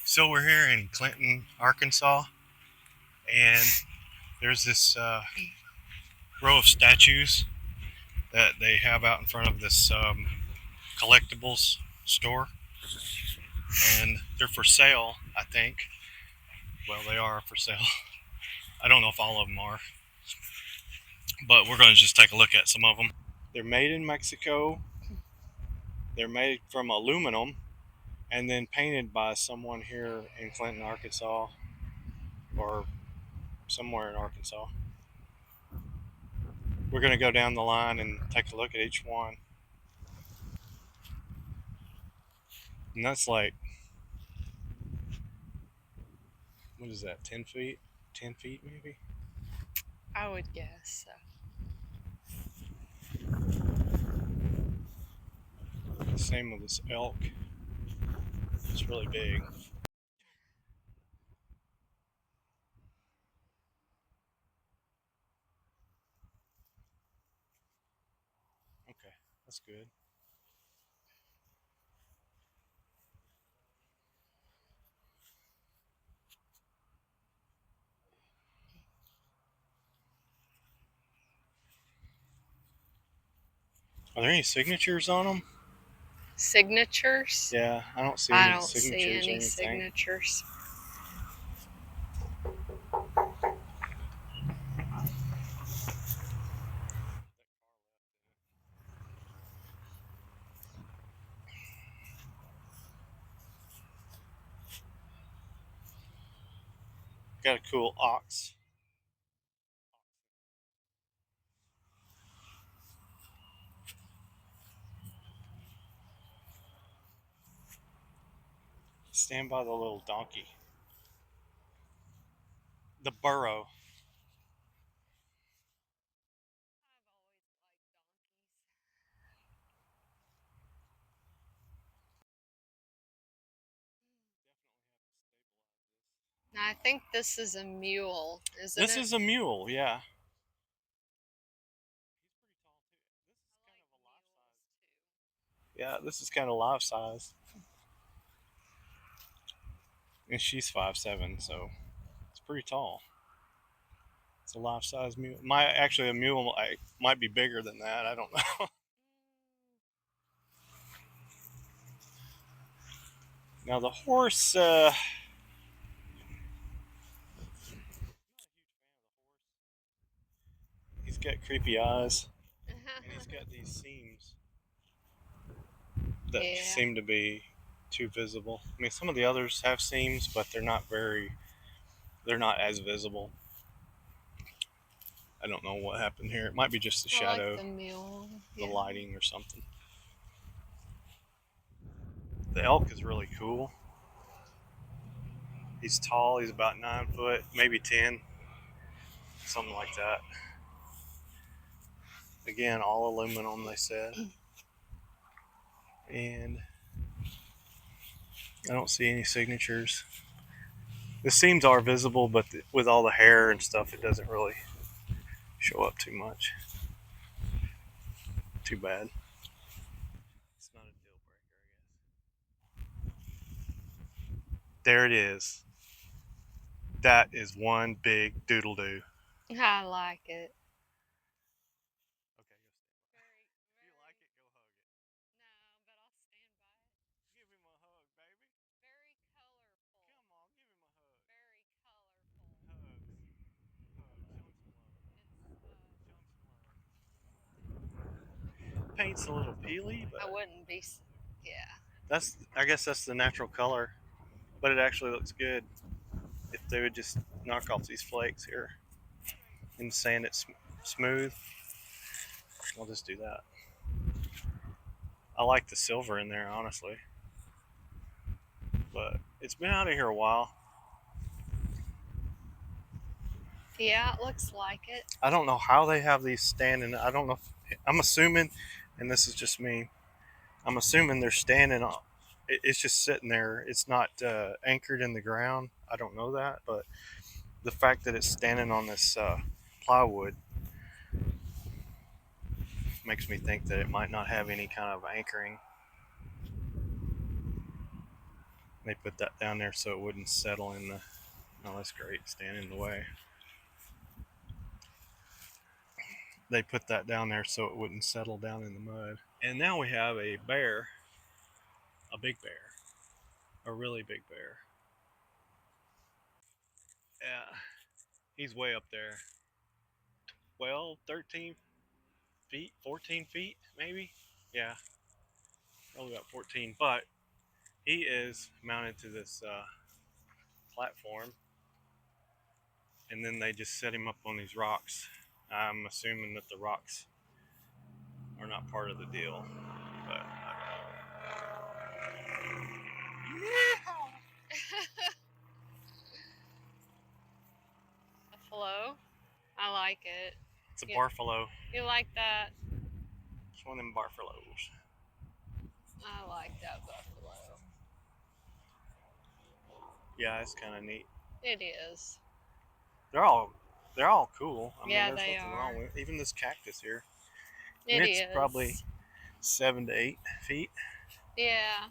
So we're here in Clinton, Arkansas, and there's this row of statues that they have out in front of this collectibles store, and they're for sale, I think. Well, they are for sale. I don't know if all of them are, but we're going to just take a look at some of them. They're made in Mexico. They're made from aluminum and then painted by someone here in Clinton, Arkansas, or somewhere in Arkansas. We're going to go down the line and take a look at each one. And that's like, what is that, 10 feet? 10 feet maybe? I would guess so. Same with this elk. It's really big. Okay, that's good. Are there any signatures on them? Signatures? Yeah, I don't see I any don't see signatures or any anything. signatures. Got a cool ox. Stand by the little donkey. The burro. I think this is a mule, isn't This it? is a mule, yeah. Yeah, this is kind of life size. And she's 5'7", so it's pretty tall. It's a life size mule. Actually, a mule might be bigger than that. I don't know. Now, the horse, he's got creepy eyes, and he's got these seams that Yeah. seem to be too visible. I mean, some of the others have seams, but they're not as visible. I don't know what happened here. It might be just the I like shadow, the mule. the Yeah. lighting, or something. The elk is really cool. He's tall. He's about 9 foot, maybe 10, something like that. Again, all aluminum, they said. And I don't see any signatures. The seams are visible, but with all the hair and stuff, it doesn't really show up too much. Too bad. It's not a deal breaker, I guess. There it is. That is one big doodle doo. I like it. Okay, if you like it, go hug it. No, but I'll stand by it. Give him a hug, baby. Very colorful. Come on, give him a hug. Very colorful. Hugs. Hugs. Show him some love. Show him some love. Paint's a little peely, I but wouldn't be. Yeah. I guess that's the natural color. But it actually looks good if they would just knock off these flakes here and sand it smooth. I'll just do that. I like the silver in there, honestly, but it's been out of here a while. Yeah, it looks like it. I don't know how they have these standing. I don't know. I'm assuming, and this is just me. I'm assuming they're standing on. It's just sitting there. It's not anchored in the ground. I don't know that, but the fact that it's standing on this plywood makes me think that it might not have any kind of anchoring. They put that down there so it wouldn't settle in the. Oh, that's great. Stand in the way. They put that down there so it wouldn't settle down in the mud. And now we have a bear, a big bear, a really big bear. Yeah, he's way up there. 12, 13 feet, 14 feet, maybe? Yeah, probably about 14. But he is mounted to this platform, and then they just set him up on these rocks. I'm assuming that the rocks are not part of the deal, but Buffalo. I like it. it's a You, barfalo. you like that? It's one of them barfalos. I like that buffalo. Yeah, it's kind of neat. It is. They're all they're all cool. I mean, Yeah, there's they nothing wrong are. with it. Even this cactus here, and It it's probably is. 7 to 8 feet. Yeah.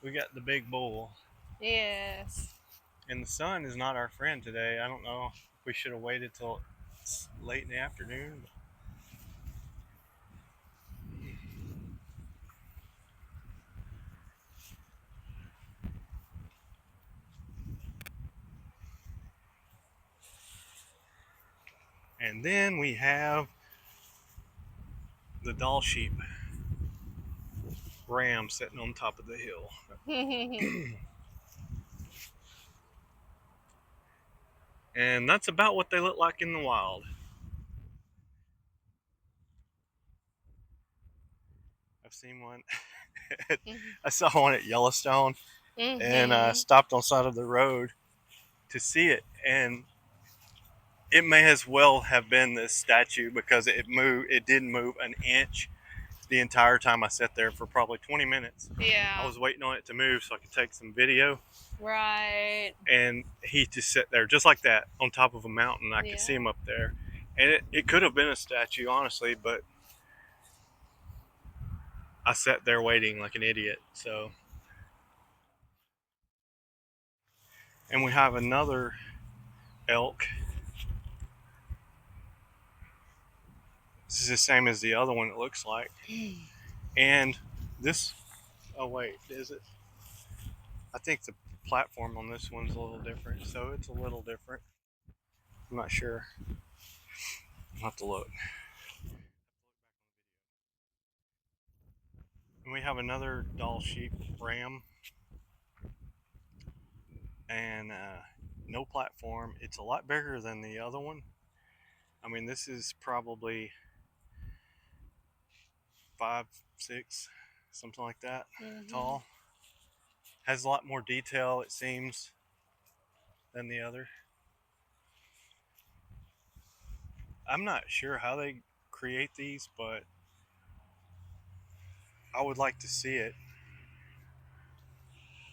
We got the big bull, Yes. and the sun is not our friend today. I don't know if we should have waited till it's late in the afternoon. And then we have the Dall sheep ram sitting on top of the hill. And that's about what they look like in the wild. I've seen one. I saw one at Yellowstone, and Mhm. stopped on the side of the road to see it, and it may as well have been this statue because it moved. It didn't move an inch the entire time I sat there for probably 20 minutes. I Yeah. was waiting on it to move so I could take some video, Right. and he just sat there just like that on top of a mountain. I could see Yeah. him up there, and it could have been a statue, honestly, but I sat there waiting like an idiot. So, and we have another elk. This is the same as the other one, it looks like. And this, oh wait, is it? I think the platform on this one's a little different, so it's a little different. I'm not sure. I'll have to look. And we have another Dall sheep ram, and no platform. It's a lot bigger than the other one. I mean, this is probably 5, 6, something like that, Mhm. tall. Has a lot more detail, it seems, than the other. I'm not sure how they create these, but I would like to see it.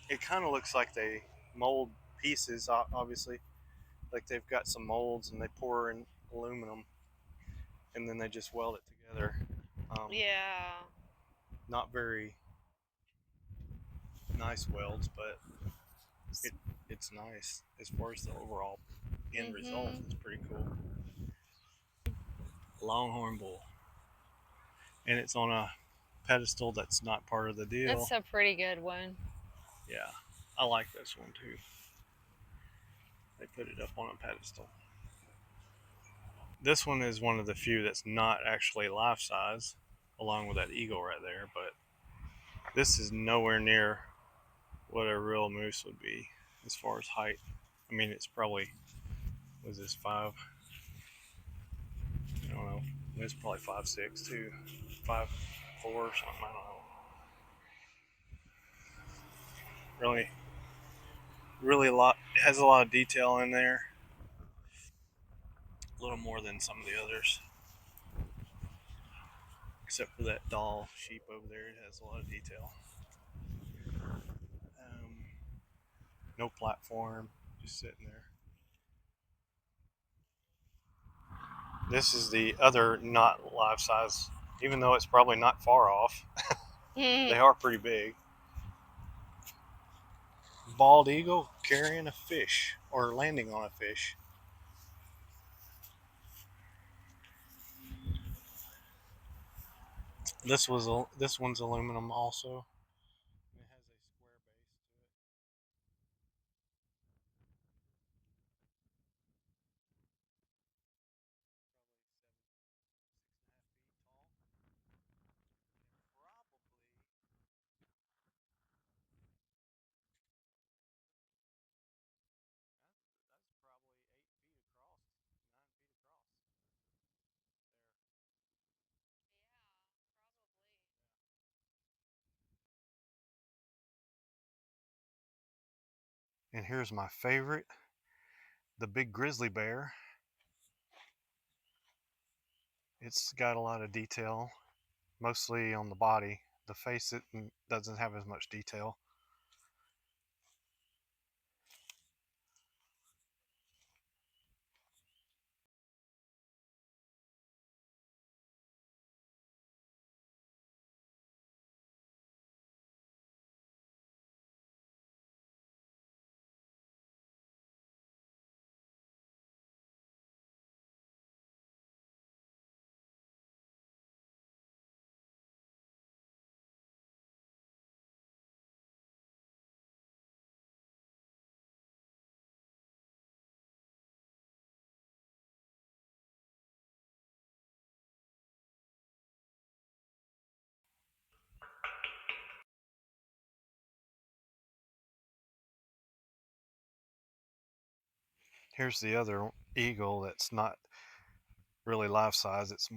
It kind of looks like they mold pieces, obviously. Like they've got some molds and they pour in aluminum and then they just weld it together. Yeah. Not very nice welds, but it, it's nice as far as the overall end result. Mhm. It's pretty cool. Longhorn bull. And it's on a pedestal that's not part of the deal. That's a pretty good one. Yeah, I like this one too. They put it up on a pedestal. This one is one of the few that's not actually life size, along with that eagle right there, but this is nowhere near what a real moose would be as far as height. I mean, it's probably, was this 5? I don't know. It's probably 5'6" too, 5'4" or something. I don't know. Really, really a lot. It has a lot of detail in there. A little more than some of the others, except for that Dall sheep over there. It has a lot of detail. No platform. just sitting there. This is the other not life size, even though it's probably not far off. They are pretty big. Bald eagle carrying a fish or landing on a fish. This one's aluminum also. It has a square base to it. Probably 8 feet across, 9 feet across. There. Yeah, probably. And here's my favorite, the big grizzly bear. It's got a lot of detail, mostly on the body. The face it doesn't have as much detail. Here's the other eagle that's not really life size. It's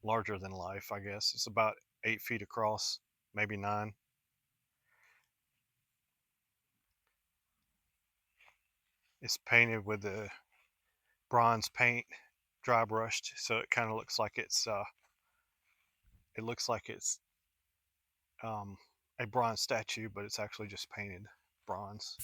larger than life, I guess. It's about 8 feet across, maybe 9. It's painted with the bronze paint, dry brushed, so it kind of looks like it's a bronze statue, but it's actually just painted bronze.